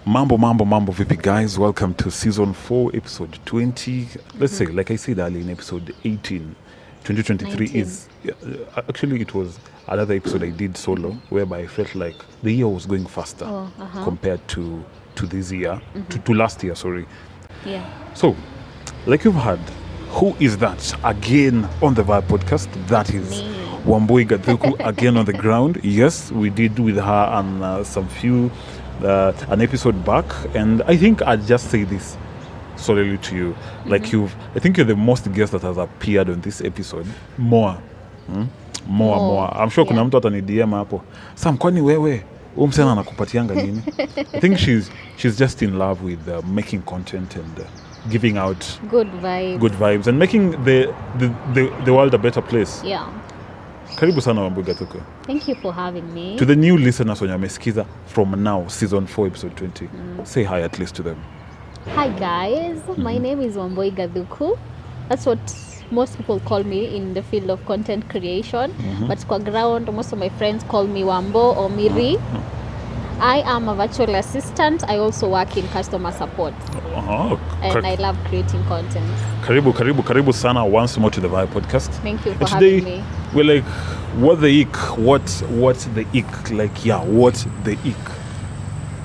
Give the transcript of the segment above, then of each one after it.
Mambo vipi guys, welcome to season 4 episode 20. Let's say, like I said earlier in episode 18, 2023 19. Is actually it was another episode I did solo whereby I felt like the year was going faster compared to this year, to last year, sorry. Yeah. So, like you've heard, who is that again on the Vibe podcast? That is Me. Wambui Gathuku again on the ground. Yes, we did with her on an episode back, and I think I'd just say this solely to you. Like I think you're the most guest that has appeared on this episode. More. I'm sure kuna mtu atani DM hapo. Sam, kwani wewe msana anakupatianga nini? I think she's just in love with making content and giving out good vibes and making the world a better place. Yeah. Karibu sana Wambui Gathuku. Thank you for having me. To the new listeners wenye wamesikiza from now, season 4, episode 20, say hi at least to them. Hi guys, my name is Wambui Gathuku. That's what most people call me in the field of content creation. But kwa ground, most of my friends call me Wambo or Miri. I am a virtual assistant. I also work in customer support. And I love creating content. Karibu sana once more to the Vibe podcast. Thank you for having me. We're like, what the ick? What's the ick? Like, yeah, what's the ick?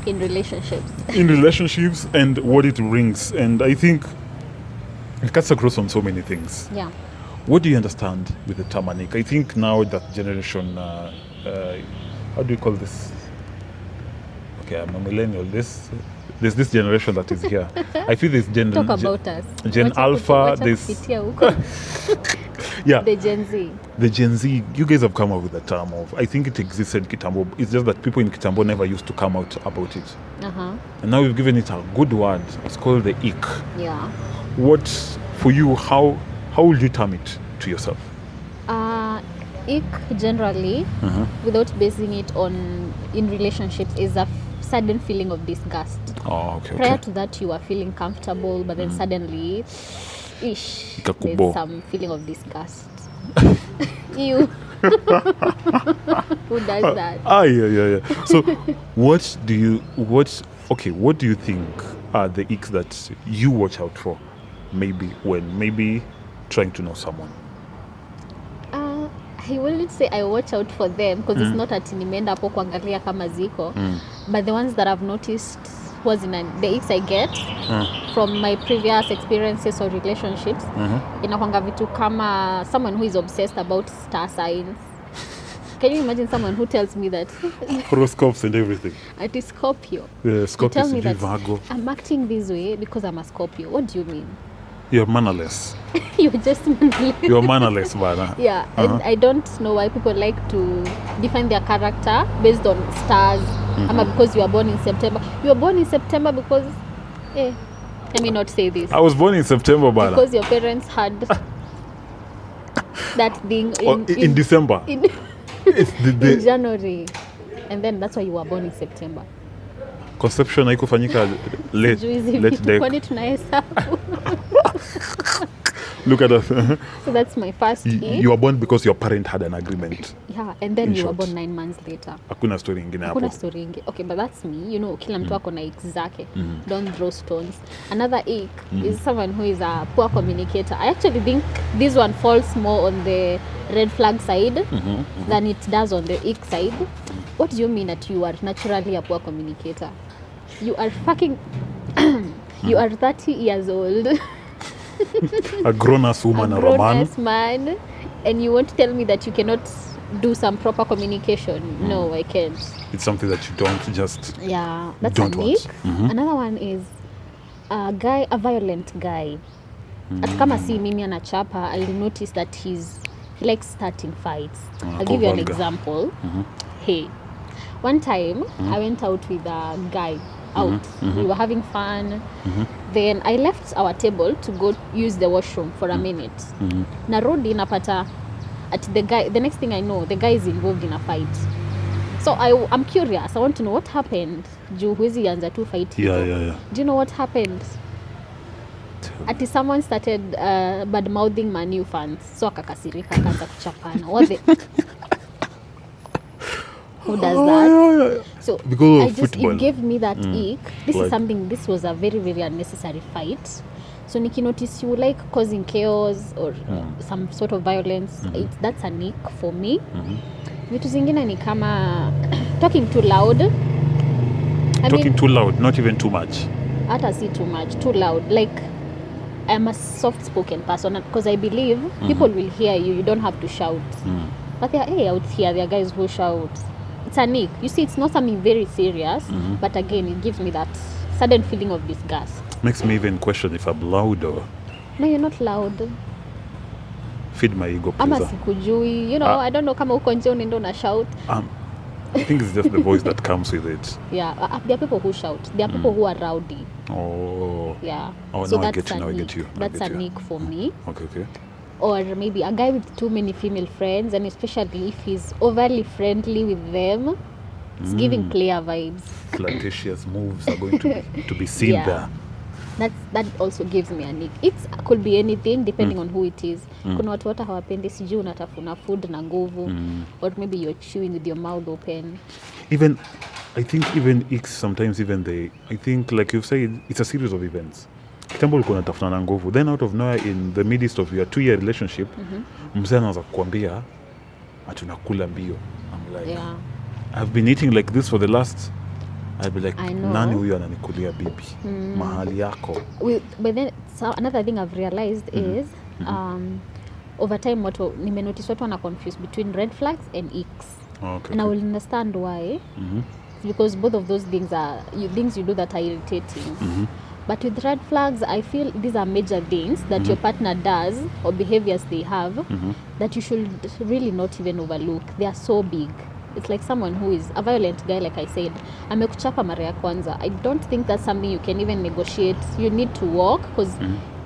In relationships. In relationships and what it brings. And I think it cuts across on so many things. Yeah. What do you understand with the term ick? I think now that generation, how do you call this? Okay, I'm a millennial. There's this generation that is here. I feel this Gen Alpha. Yeah. The Gen Z. The Gen Z. You guys have come up with the term of. I think it existed Kitambo. It's just that people in Kitambo never used to come out about it. And now we've given it a good word. It's called the ick. Yeah. What for you? How would you term it to yourself? Ick generally, without basing it in relationships, is a sudden feeling of disgust. Okay. Prior to that, you are feeling comfortable, but then suddenly, there's some feeling of disgust. You. Who does that? Yeah. So, what do you think are the icks that you watch out for? Maybe trying to know someone. I wouldn't say I watch out for them because it's not ati nimeenda hapo kuangalia kama ziko, but the ones that I've noticed was the icks I get from my previous experiences or relationships. Inakwanga vitu kama someone who is obsessed about star signs. Can you imagine someone who tells me that horoscopes and everything? It is Scorpio. Scorpio. Tell me that Virgo. I'm acting this way because I'm a Scorpio. What do you mean? You're mannerless. You're just mannerless. You're mannerless, man. Yeah, and I don't know why people like to define their character based on stars. Because you are born in September. You are born in September because, let me not say this. I was born in September, man. Because your parents had that thing in December. In January. And then that's why you were born in September. Conception haikufanyika late. Kwani tunahesabu. Look at us. So that's my first ick. You were born because your parent had an agreement. Yeah, and then you were born 9 months later. Hakuna story ingine hapo. Okay, but that's me. You know, kila mtu ako na icks zake. Don't throw stones. Another ick is someone who is a poor communicator. I actually think this one falls more on the red flag side than it does on the ick side. What do you mean that you are naturally a poor communicator? You are fucking you are 30 years old. A grown-ass woman, a grown-ass man, and you want to tell me that you cannot do some proper communication? No, I can't. It's something that you don't just. Yeah, that's don't a ick. Another one is a violent guy. At kama si mimi anachapa, I'll notice that he likes starting fights. I'll give you an example. Hey, one time I went out with a guy. We were having fun. Then I left our table to go use the washroom for a minute. Narudi napata at the next thing I know, the guy is involved in a fight. So I'm curious. I want to know what happened. Juu huwezi anza tu fight. Yeah. Do you know what happened? Ati someone started bad mouthing my new fans. So akakasirika akaanza kuchapana. who does that. Yeah. So Because of football. it gave me that ick. This Like- is something. This was a very very unnecessary fight. So nikinotice you like causing chaos or some sort of violence, that's an ick for me. Vitu zingine ni kama talking too loud. Talking too loud, not even too much. Hata si too much, too loud. Like I'm a soft-spoken person because I believe people will hear you. You don't have to shout. But out here, there are guys who shout. It's a nick. You see, it's not something very serious, but again, it gives me that sudden feeling of disgust. Makes me even question if I'm loud or No, you're not loud. feed my ego, Ama please. sikujui. You know, I don't know kama uko nje unaenda una shout. I think it's just the voice that comes with it. Yeah, there are people who shout. There are people who are rowdy. Oh. Yeah. Oh, So now I that's get you. a Now I nick. get you. That's a nick for me. Okay. Or maybe a guy with too many female friends, and especially if he's overly friendly with them, it's giving player vibes. Flirtatious moves are going to be seen Yeah. there. That also gives me a nick. It could be anything depending on who it is. Kuna watu hata hawapendi sijui unatafuna food na nguvu, or maybe you're chewing with your mouth open. Even, I think even icks sometimes even I think like you've said, it's a series of events. Kitambo ulikuwa unatafuna na nguvu, then out of nowhere in the midst of your 2-year relationship, mzee anaanza kukwambia atunakula mbio. I'm like, Yeah. I've been eating like this for the last, I'll be like, I know. nani huyo ananikulia bibi? Mahali yako. But then another thing I've realized is over time nimenotice watu wana confuse between red flags and icks. Okay. And I will understand why. Because both of those things are things you do that are irritating. But with red flags, I feel these are major things that your partner does or behaviors they have that you should really not even overlook. They are so big. It's like someone who is a violent guy, like I said. Amekuchapa mara ya kwanza. I don't think that's something you can even negotiate. You need to walk because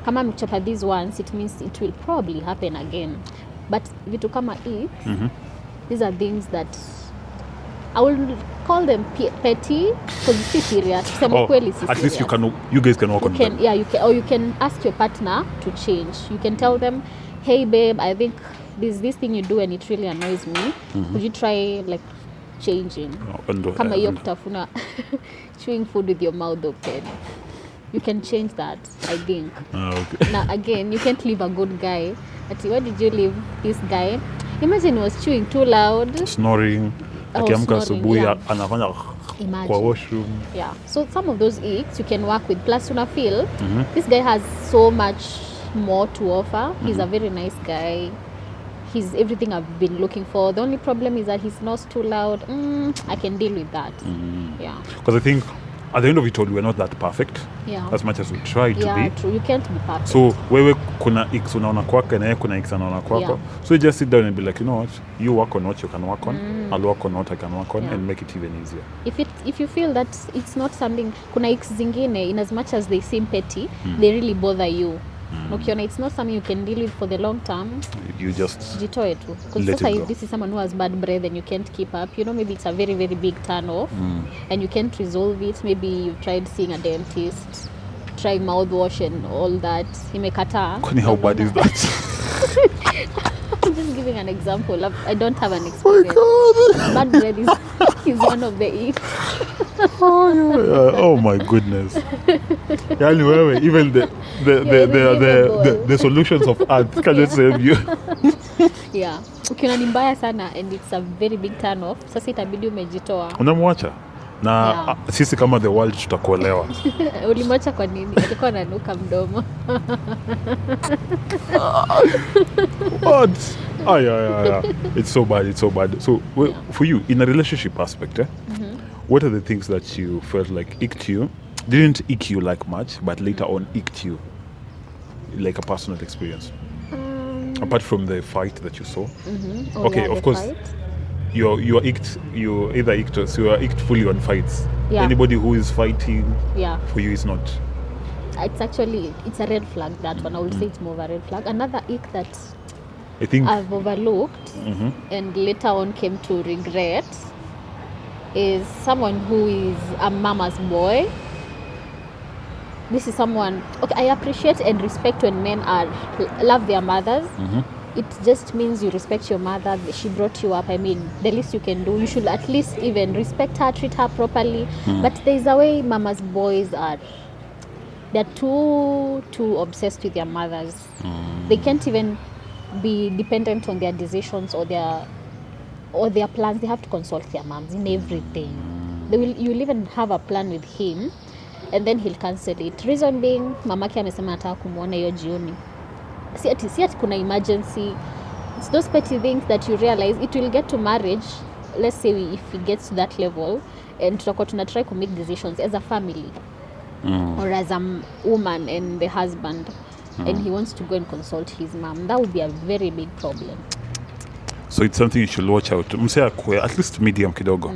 kama amekuchapa this once, it means it will probably happen again. But vitu kama these are things that I will call them petty because it's serious. Kusema kweli si at least serious. you guys can work on them. Yeah, you can ask your partner to change. You can tell them, hey babe, I think this thing you do and it really annoys me. Would you try like changing? Kama hiyo kutafuna chewing food with your mouth open. You can change that, I think. Okay. Now again, you can't leave a good guy. Why did you leave this guy? Imagine he was chewing too loud. Snoring. Akiamka asubuhi anafanya kwa washroom. Yeah. So some of those icks you can work with. Plus una feel this guy has so much more to offer. He's a very nice guy. He's everything I've been looking for. The only problem is that he's not too loud. I can deal with that. Yeah. Because I think at the end of it all, we're not that perfect. Yeah. As much as we try to be. Yeah, true. You can't be perfect. So wewe kuna icks unaona kwako na yeye kuna icks anaona kwako. Yeah. So you just sit down and be like, you know what? You work on what you can work on. I'll work on what I can work on and make it even easier. If you feel that it's not something, kuna icks zingine, in as much as they seem petty, they really bother you. Ukiona it's not something you can deal with for the long term, you just jitoe tu. Because let it go. if this is someone who has bad breath and you can't keep up, you know, maybe it's a very, very big turn off and you can't resolve it. Maybe you've tried seeing a dentist, trying mouthwash and all that. Imekataa. Kwani how bad is that? I'm just giving an example. I don't have an experience. Bad breath is one of the icks. Oh my goodness. Yani wewe, even the solutions of earth can just save you. Yeah. Ukiona ni mbaya sana and it's a very big turn off. Sasa itabidi umejitoa. Unamwacha na sisi kama the world tutakuelewa. Ulimwacha kwa nini? Alikuwa ananuka mdomo. What? Yeah. It's so bad. So for you, in a relationship aspect, what are the things that you felt like icked you? Didn't ick you like much, but later on icked you, like a personal experience. Apart from the fight that you saw. Okay, of course. Fight. You are icked. You either icked us. You are icked fully on fights. Yeah. Anybody who is fighting, for you is not. It's a red flag, that one. I would say it's more of a red flag. Another ick that I think I've overlooked and later on came to regret is someone who is a mama's boy. This is someone, okay, I appreciate and respect when men love their mothers, it just means you respect your mother. She brought you up. I mean, the least you can do, you should at least even respect her, treat her properly. But there's a way mama's boys are. They're too obsessed with their mothers. They can't even be dependent on their decisions or their plans. They have to consult their moms in everything. You'll even have a plan with him, and then he'll cancel it. Reason being, mamake amesema nataka kumuona hiyo jioni. Si ati kuna emergency. It's those petty things that you realize it will get to marriage. Let's say if it gets to that level, and tutakuwa try to make decisions as a family or as a woman and the husband, and he wants to go and consult his mom. That would be a very big problem. So it's something you should watch out. Msea kwe at least medium kidogo.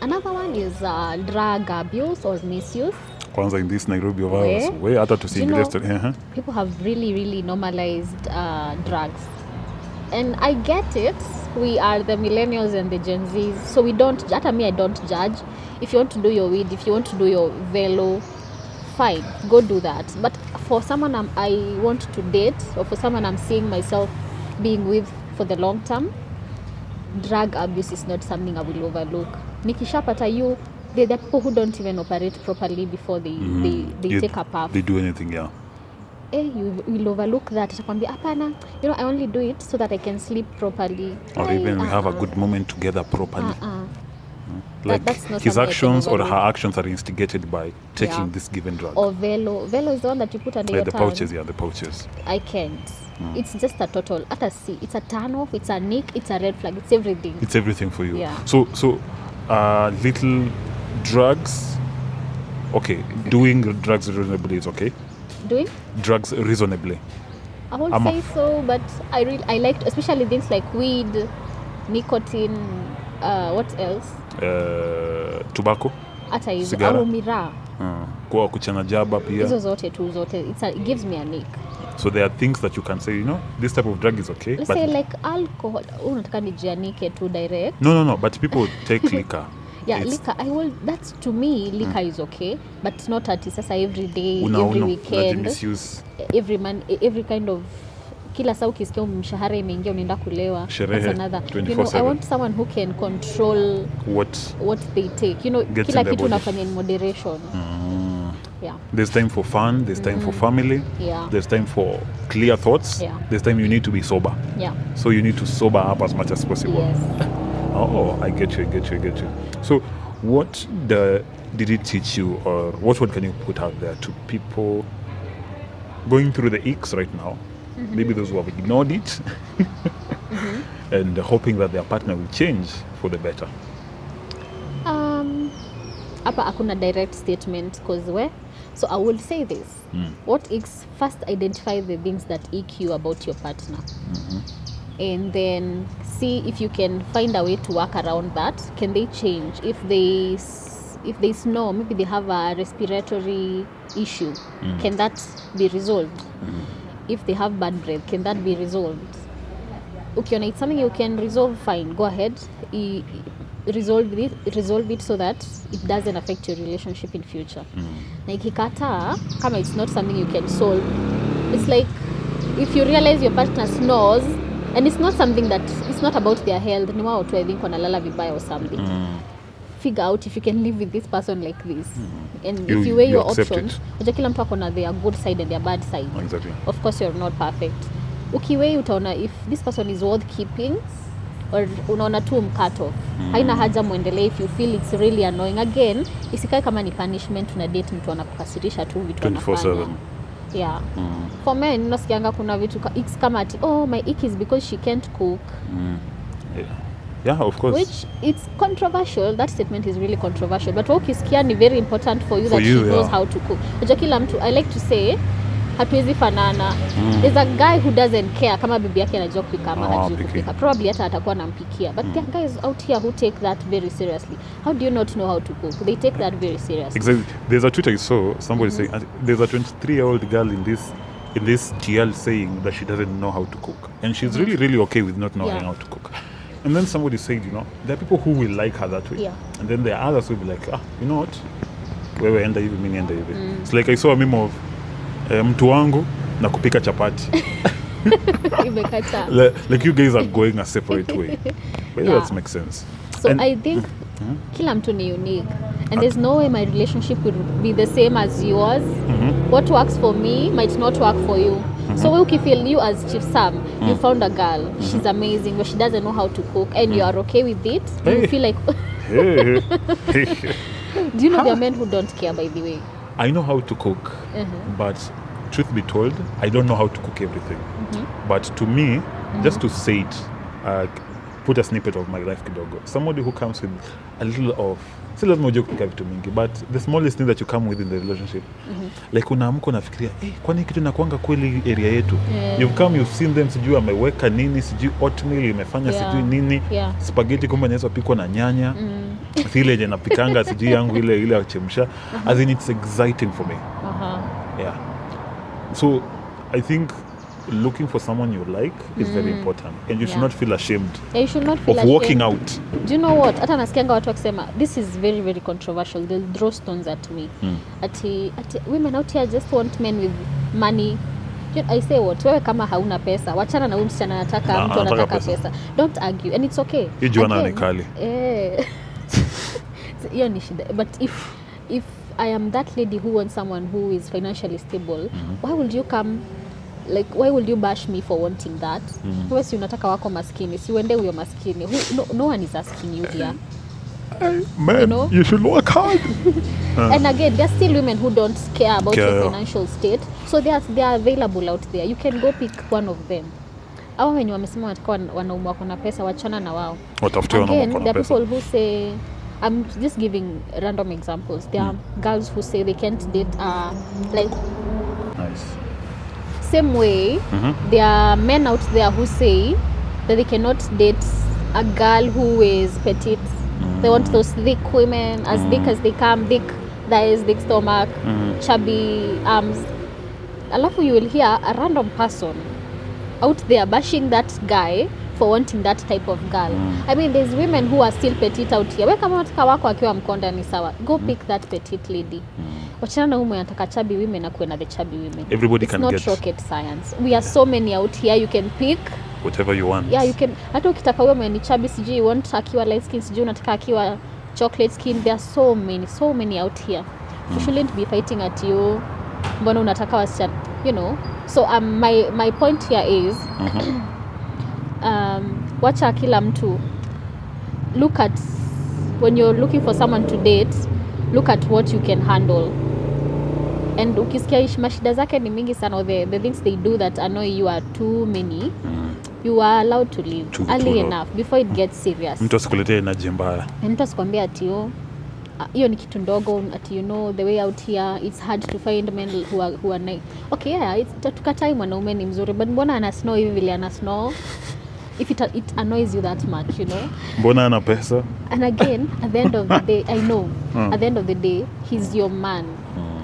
Another one is drug abuse or misuse. Kwanza in this Nairobi of ours, we hata tusiingilia story. People have really normalized drugs. And I get it. We are the millennials and the Gen Zs, so we don't, hata me I don't judge. If you want to do your weed, if you want to do your velo, fine, go do that. But for someone I want to date, or for someone I'm seeing myself being with for the long term, drug abuse is not something I will overlook. Nikishapata you, there are people who don't even operate properly before they take a puff. They do anything, yeah. You will overlook that. Atakwambia hapana, I only do it so that I can sleep properly. Or even we have a good moment together properly. Like that's not his actions or her overlook. actions are instigated by taking this given drug. Or velo. Velo is the one that you put under your the tongue. pouches, the pouches. I can't. It's just a total. It's a turn off. It's a nick. It's a red flag. It's everything. It's everything for you. Yeah. So little drugs. Okay, doing drugs reasonably is okay. Doing drugs reasonably. I won't say so, but I like, especially things like weed, nicotine. What else? Tobacco. Hata hizo Sigara. Au miraa. Kwa kuchana jaba pia. Hizo zote. It gives me a nick. So there are things that you can say, this type of drug is okay. Let's say like alcohol. Unataka nijianike too direct. No. But people take liquor. Yeah, liquor. That's to me, liquor is okay, but not at sasa every day, every weekend, every kind of. Kila saa ukisikia mshahara imeingia unaenda kulewa. That's another. 24/7. I want someone who can control what they take. Kila kitu unafanya in moderation. Yeah. There's time for fun. There's time for family. Yeah. There's time for clear thoughts. Yeah. There's time you need to be sober. Yeah. So you need to sober up as much as possible. Yes. Oh, I get you. So what did it teach you, or what word can you put out there to people going through the icks right now? Maybe those who have ignored it and hoping that their partner will change for the better. Hapa hakuna direct statement so I will say this. What icks? First identify the things that ick you about your partner. And then see if you can find a way to work around that. Can they change? If they snore, maybe they have a respiratory issue. Can that be resolved? If they have bad breath, can that be resolved? Okay, it's something you can resolve, fine. Go ahead, resolve it so that it doesn't affect your relationship in future. Na ikikataa, kama it's not something you can solve, it's like if you realize your partner snores and it's not something that it's not about their health, ni wao tu I think wanalala vibaya or something. Figure out if you can live with this person like this. And if you weigh your options, kila mtu akona their good side and their bad side. Exactly. Of course you're not perfect. Ukiweigh utaona if this person is worth keeping or unaona tu cut off. Haina haja muendelee if you feel it's really annoying. Again, isikae kama ni punishment una date mtu anakukasirisha tu vitu anafanya. 24/7. Yeah. For men, nasikianga kuna vitu icks kama ati, my ick is because she can't cook. Yeah, of course. Which it's controversial. That statement is really controversial. But ukisikia ni very important for you that she knows how to cook. Unajua kila mtu, I like to say, hatuwezi fanana. There's a guy who doesn't care kama bibi yake anajua kupika ama hajui kupika. Probably hata atakuwa anampikia. But there are guys out here who take that very seriously. How do you not know how to cook? They take that very seriously. Exactly. There's a tweet I saw, somebody saying, there's a 23-year-old girl in this GL saying that she doesn't know how to cook. And she's really okay with not knowing how to cook. And then somebody said, there are people who will like her that way. Yeah. And then there are others who will be like, you know what? Wewe enda hivi, mimi enda hivi. It's like I saw a meme of mtu wangu na kupika chapati. Imekata. Like you guys are going a separate way. But Yeah. that makes sense. So And- I think kila mtu ni unique, and there's no way my relationship would be the same as yours. What works for me might not work for you. So we feel you as Chief Sam, you found a girl, she's amazing, but she doesn't know how to cook, and you are okay with it. You Hey. feel like, Hey. do you know there are men who don't care, by the way? I know how to cook, but truth be told, I don't know how to cook everything. But to me, just to say it, put a snippet of my life kidogo. Somebody who comes with a little of, si lazima ujue kupika vitu mingi, but the smallest thing that you come with in the relationship, like unaamka unafikiria, kwani kitu inakuanga kweli area yetu? You've come, you've seen them, sijui ameweka nini, sijui oatmeal imefanya sijui nini, spaghetti kumbe inaweza pikwa na nyanya, ile yenye napikanga sijui yangu ile ya kuchemsha. As in, it's exciting for me. Yeah. So I think looking for someone you like is very important, and you should not feel ashamed Yeah, you should not feel of walking out. Do you know what? Hata nasikianga watu wakisema, this is very very controversial. They'll throw stones at me. Ati women out here just want men with money. I say what? Wewe kama hauna pesa, wachana na huyu msichana anataka mtu anataka pesa. Don't argue, and it's okay. Juana ni kali. Hiyo ni shida. But if I am that lady who wants someone who is financially stable, why would you come? Like, why would you bash me for wanting that? Wewe si unataka wako maskini, si uende huyo maskini. No one is asking you here. Man, You know? you should work hard. And again, there are still women who don't care about your financial state, so they are available out there. You can go pick one of them. Hao wenye wamesema wanataka wanaume wako na pesa, wachana na wao. Watafute wanaume Again, wako there na are pesa. people who say, I'm just giving random examples. There are girls who say they can't date like Nice. same way, there are men out there who say that they cannot date a girl who is petite. They want those thick women, as thick as they come, thick thighs, thick stomach, chubby arms. Alafu you will hear a random person out there bashing that guy for wanting that type of girl. I mean, there's women who are still petite out here. We kama wataka wako akiwa mkonda ni sawa. Go pick that petite lady. Wachana na huyu anataka chubby women na kuena the chubby women. Everybody It's can not get rocket science. We are so many out here. You can pick. whatever you want. Yeah, you can. Hata ukitaka huyo mwenye chubby, sijui you want akiwa light skin, sijui unataka akiwa chocolate skin. There are so many out here. We shouldn't be fighting at you. Mbona unataka wasichana, you know. So my point here is wacha kila mtu, look at, when you're looking for someone to date, look at what you can handle. And ukisikia mashida zake ni mingi sana, or the things they do that annoy you are too many, you are allowed to leave early enough before it gets serious. Mtu asikuletee energy mbaya. Mtu asikwambia ati hiyo ni kitu ndogo, ati you know the way out here it's hard to find men who are nice. Okay, yeah, tukatai mwanaume ni mzuri, but mbona ana snow hivi vile ana snow? If it annoys you that much, you know. Mbona ana pesa? And again, at the end of the day, I know, at the end of the day, he's your man.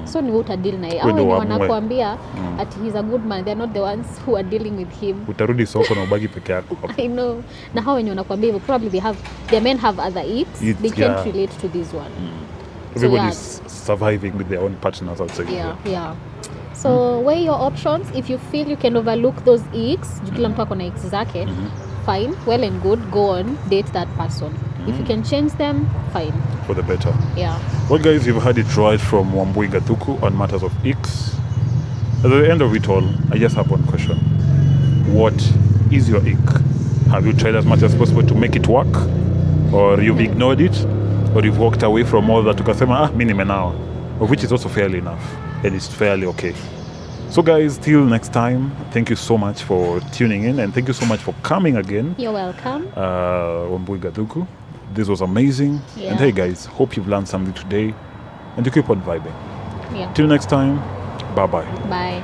So ni utadili na yeye. Au wenye wanakuambia ati he's a good man, they're not the ones who are dealing with him. Utarudi soko na ubaki peke yako. I know. Na hao wenye wanakuambia hivyo, probably their men have other icks. They can't relate to this one. Everybody's surviving with their own partners outside. Yeah. So weigh your options. If you feel you can overlook those icks, kila mtu akona icks zake, fine, well and good, go on, date that person. If you can change them, fine. For the better. Yeah. Well, guys, you've heard it right from Wambui Gathuku on matters of icks. At the end of it all, I just have one question. What is your ick? Have you tried as much as possible to make it work? Or you've ignored it? Or you've walked away from all that ukasema, mimi nimenawa. Of which is also fairly enough. And it's fairly okay. So guys, till next time, thank you so much for tuning in, and thank you so much for coming again. You're welcome. Wambui Gathuku. This was amazing. Yeah. And hey guys, hope you've learned something today, and you keep on vibing. Yeah. Till next time, bye-bye. Bye.